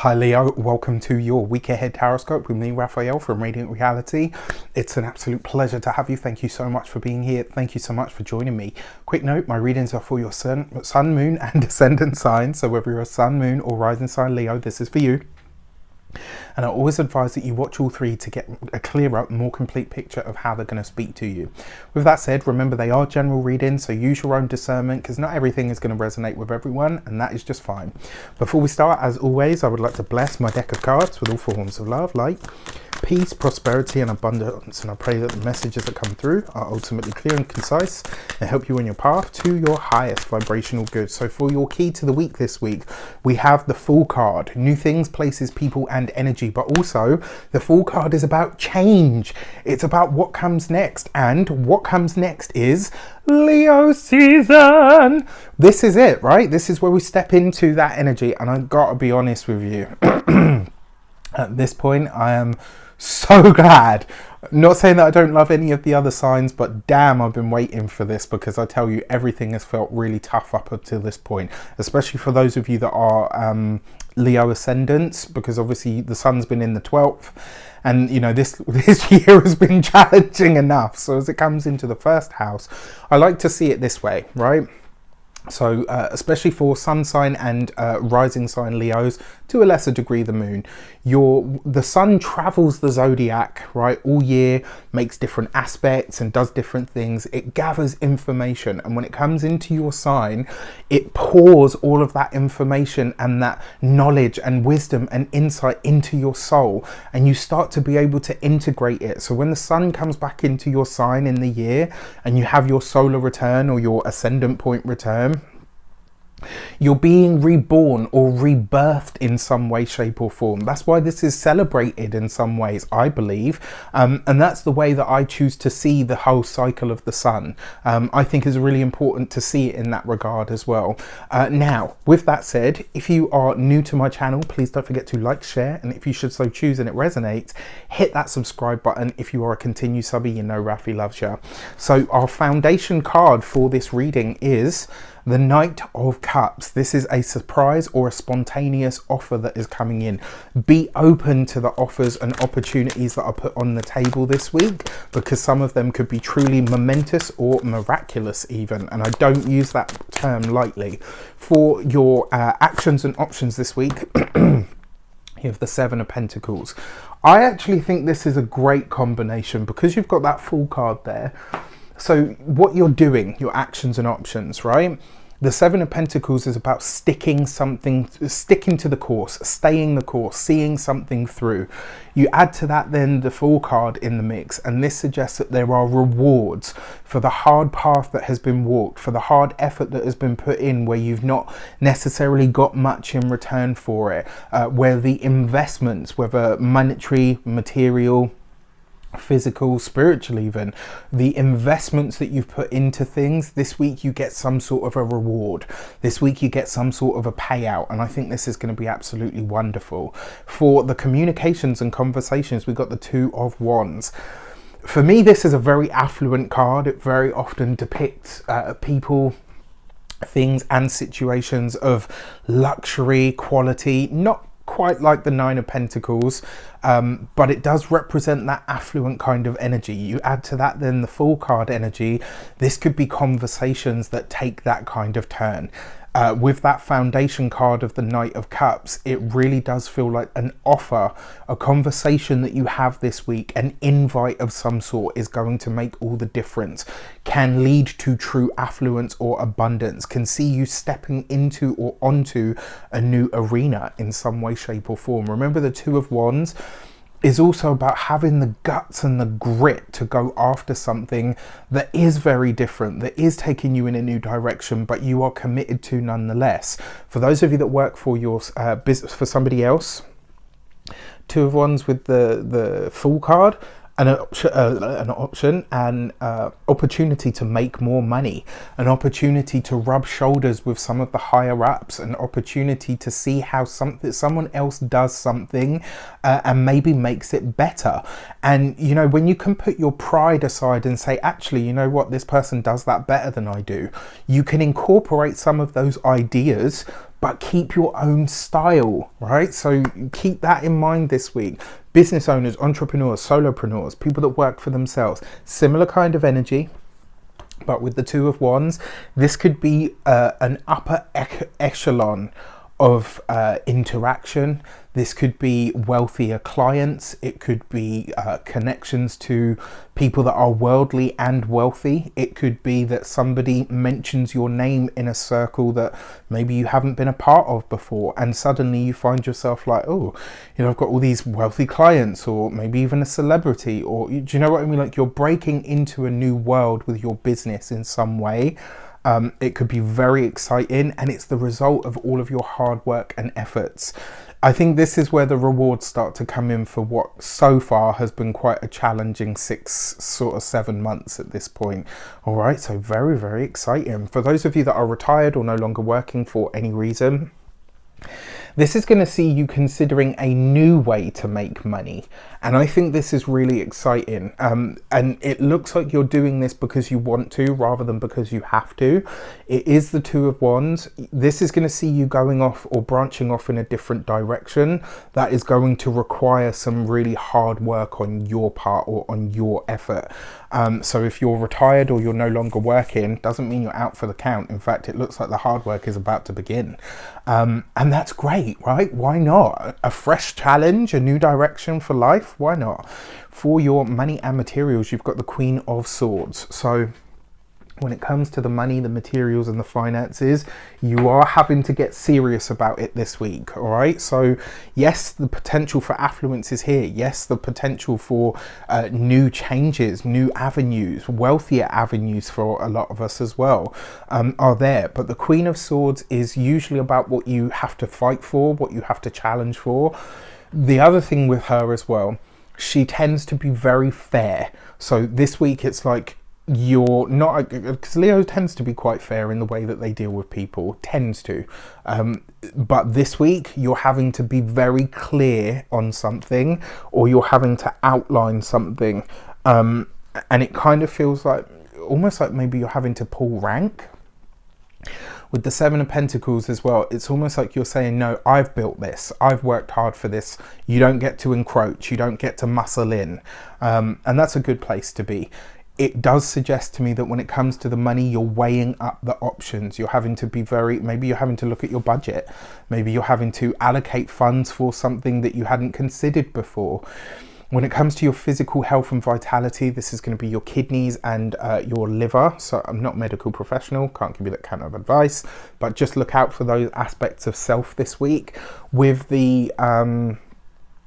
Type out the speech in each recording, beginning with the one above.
Hi Leo, welcome to your week ahead horoscope with me, Raphael from Radiant Reality. It's an absolute pleasure to have you. Thank you so much for being here. Thank you so much for joining me. Quick note, my readings are for your sun, moon and ascendant sign. So whether you're a sun, moon or rising sign Leo, this is for you. And I always advise that you watch all three to get a clearer, more complete picture of how they're going to speak to you. With that said, remember they are general readings, so use your own discernment because not everything is going to resonate with everyone, and that is just fine. Before we start, as always, I would like to bless my deck of cards with all forms of love, light, peace, prosperity and abundance, and I pray that the messages that come through are ultimately clear and concise and help you on your path to your highest vibrational good. So for your key to the week this week, we have the Fool card. New things, places, people and energy, but also the Fool card is about change. It's about what comes next, and what comes next is Leo season. This is it, right? This is where we step into that energy, and I've got to be honest with you. At this point, I am so glad. Not saying that I don't love any of the other signs, but damn, I've been waiting for this, because I tell you, everything has felt really tough up until this point, especially for those of you that are Leo ascendants, because obviously the sun's been in the 12th, and you know this year has been challenging enough. So as it comes into the first house, I like to see it this way, right? So especially for sun sign and rising sign Leos, to a lesser degree the moon, the sun travels the zodiac, right, all year, makes different aspects and does different things. It gathers information, and when it comes into your sign, it pours all of that information and that knowledge and wisdom and insight into your soul, and you start to be able to integrate it. So when the sun comes back into your sign in the year and you have your solar return or your ascendant point return, you're being reborn or rebirthed in some way, shape or form. That's why this is celebrated in some ways, I believe, and that's the way that I choose to see the whole cycle of the sun. I think is really important to see it in that regard as well. Now, with that said, if you are new to my channel, please don't forget to like, share, and if you should so choose and it resonates, hit that subscribe button. If you are a continue subby, you know Rafi loves you. So our foundation card for this reading is the Knight of Cups. This is a surprise or a spontaneous offer that is coming in. Be open to the offers and opportunities that are put on the table this week, because some of them could be truly momentous or miraculous even, and I don't use that term lightly. For your actions and options this week, you have the Seven of Pentacles. I actually think this is a great combination because you've got that Fool card there. So what you're doing, your actions and options, right? The Seven of Pentacles is about sticking to the course, staying the course, seeing something through. You add to that then the Fool card in the mix, and this suggests that there are rewards for the hard path that has been walked, for the hard effort that has been put in where you've not necessarily got much in return for it, where the investments, whether monetary, material, physical, spiritual even, the investments that you've put into things, this week you get some sort of a reward. This week you get some sort of a payout, and I think this is going to be absolutely wonderful. For the communications and conversations, we've got the Two of Wands. For me, this is a very affluent card. It very often depicts people, things and situations of luxury, quality, not quite like the Nine of Pentacles, but it does represent that affluent kind of energy. You add to that then the Fool card energy. This could be conversations that take that kind of turn. With that foundation card of the Knight of Cups, it really does feel like an offer, a conversation that you have this week, an invite of some sort is going to make all the difference, can lead to true affluence or abundance, can see you stepping into or onto a new arena in some way, shape or form. Remember, the Two of Wands is also about having the guts and the grit to go after something that is very different, that is taking you in a new direction, but you are committed to nonetheless. For those of you that work for your business, for somebody else, Two of Wands with the Fool card, an option, an opportunity to make more money, an opportunity to rub shoulders with some of the higher ups, an opportunity to see how someone else does something and maybe makes it better. And you know, when you can put your pride aside and say, actually, you know what, this person does that better than I do, you can incorporate some of those ideas but keep your own style, right? So keep that in mind this week. Business owners, entrepreneurs, solopreneurs, people that work for themselves, similar kind of energy. But with the Two of Wands, this could be an upper echelon of interaction. This could be wealthier clients. It could be connections to people that are worldly and wealthy. It could be that somebody mentions your name in a circle that maybe you haven't been a part of before, and suddenly you find yourself like, oh, you know, I've got all these wealthy clients, or maybe even a celebrity, or do you know what I mean? Like, you're breaking into a new world with your business in some way. It could be very exciting, and it's the result of all of your hard work and efforts. I think this is where the rewards start to come in for what so far has been quite a challenging 7 months at this point. All right, so very, very exciting. For those of you that are retired or no longer working for any reason, this is going to see you considering a new way to make money. And I think this is really exciting. And it looks like you're doing this because you want to rather than because you have to. It is the Two of Wands. This is going to see you going off or branching off in a different direction. That is going to require some really hard work on your part or on your effort. So if you're retired or you're no longer working, doesn't mean you're out for the count. In fact, it looks like the hard work is about to begin. And that's great, right? Why not? A fresh challenge, a new direction for life. Why not? For your money and materials, you've got the Queen of Swords. So when it comes to the money, the materials and the finances, you are having to get serious about it this week. All right. So yes, the potential for affluence is here. Yes, the potential for new changes, new avenues, wealthier avenues for a lot of us as well are there. But the Queen of Swords is usually about what you have to fight for, what you have to challenge for. The other thing with her as well, she tends to be very fair. So this week it's like, you're not, because Leo tends to be quite fair in the way that they deal with people, tends to, but this week you're having to be very clear on something, or you're having to outline something, and it kind of feels like almost like maybe you're having to pull rank. With the Seven of Pentacles as well, it's almost like you're saying, no, I've built this, I've worked hard for this, you don't get to encroach, you don't get to muscle in, and that's a good place to be. It does suggest to me that when it comes to the money, you're weighing up the options. You're having to be maybe you're having to look at your budget. Maybe you're having to allocate funds for something that you hadn't considered before. When it comes to your physical health and vitality, this is going to be your kidneys and your liver. So I'm not a medical professional, can't give you that kind of advice, but just look out for those aspects of self this week. With the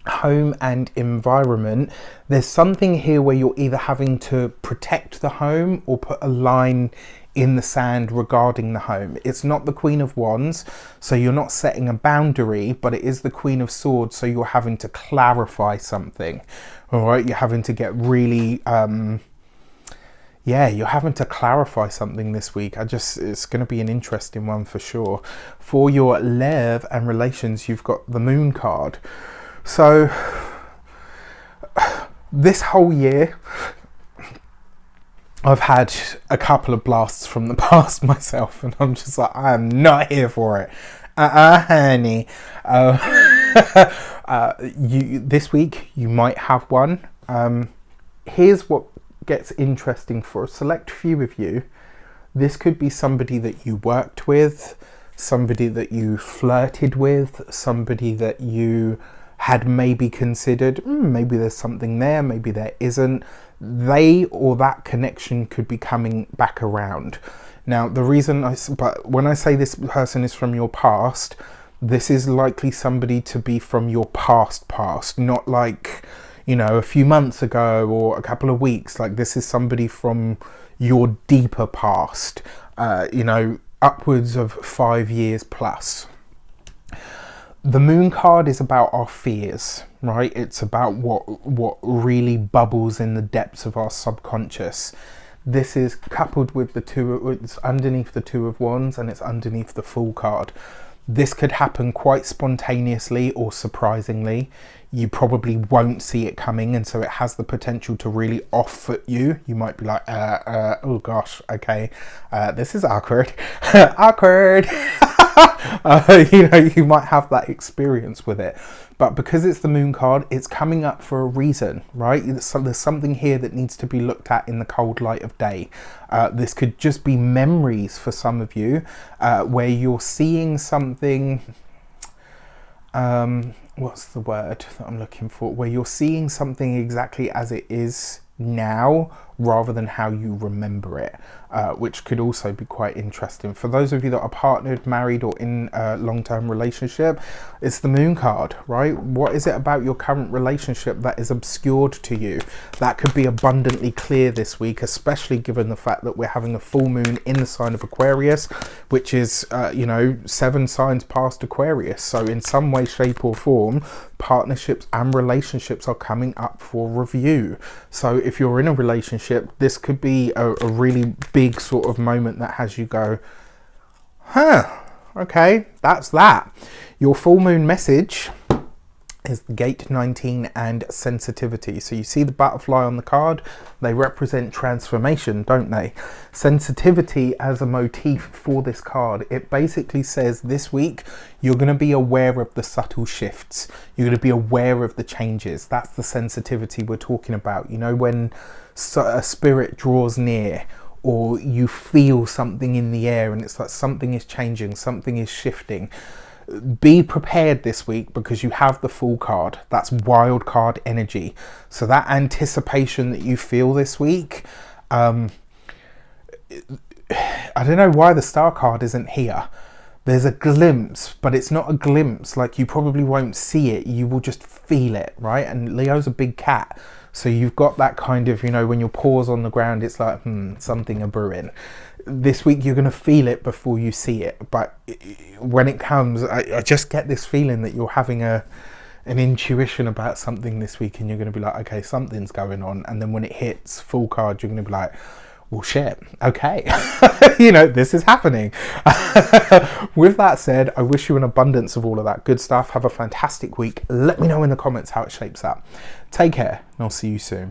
home and environment, there's something here where you're either having to protect the home or put a line in the sand regarding the home. It's not the Queen of Wands, so you're not setting a boundary, but it is the Queen of Swords, so you're having to clarify something. All right, you're having to get really you're having to clarify something this week. It's going to be an interesting one for sure. For your love and relations, you've got the Moon card. So this whole year I've had a couple of blasts from the past myself, and I'm just like, I am not here for it. Honey. This week you might have one. Here's what gets interesting for a select few of you. This could be somebody that you worked with, somebody that you flirted with, somebody that you had maybe considered, maybe there's something there, maybe there isn't. They or that connection could be coming back around. Now, the reason but when I say this person is from your past, this is likely somebody to be from your past, not like, you know, a few months ago or a couple of weeks. Like, this is somebody from your deeper past, you know, upwards of 5 years plus. The Moon card is about our fears, right? It's about what really bubbles in the depths of our subconscious. This is coupled with it's underneath the Two of Wands, and it's underneath the Fool card. This could happen quite spontaneously or surprisingly. you probably won't see it coming, and so it has the potential to really off-foot you. You might be like, oh gosh, okay, this is awkward. Awkward. You might have that experience with it, but because it's the moon card, it's coming up for a reason, right? There's something here that needs to be looked at in the cold light of day. This could just be memories for some of you, where you're seeing something, what's the word that I'm looking for, where you're seeing something exactly as it is now rather than how you remember it, which could also be quite interesting. For those of you that are partnered, married, or in a long-term relationship, it's the moon card, right? What is it about your current relationship that is obscured to you? That could be abundantly clear this week, especially given the fact that we're having a full moon in the sign of Aquarius, which is 7 signs past Aquarius. So in some way, shape or form, partnerships and relationships are coming up for review. So if you're in a relationship, this could be a really big sort of moment that has you go, okay, that's that. Your full moon message is gate 19 and sensitivity. So you see the butterfly on the card, they represent transformation, don't they? Sensitivity as a motif for this card, it basically says this week you're going to be aware of the subtle shifts, you're going to be aware of the changes. That's the sensitivity we're talking about. When a spirit draws near, or you feel something in the air and it's like something is changing, something is shifting. Be prepared this week because you have the Fool card. That's wild card energy. So that anticipation that you feel this week, I don't know why the Star card isn't here. There's a glimpse, but it's not a glimpse. Like, you probably won't see it. You will just feel it, right? And Leo's a big cat. So you've got that kind of, when your paw's on the ground, it's like, something a brewing. This week you're going to feel it before you see it. But when it comes, I just get this feeling that you're having an intuition about something this week, and you're going to be like, okay, something's going on. And then when it hits Full card, you're going to be like, well, shit, okay, this is happening. With that said, I wish you an abundance of all of that good stuff. Have a fantastic week. Let me know in the comments how it shapes up. Take care, and I'll see you soon.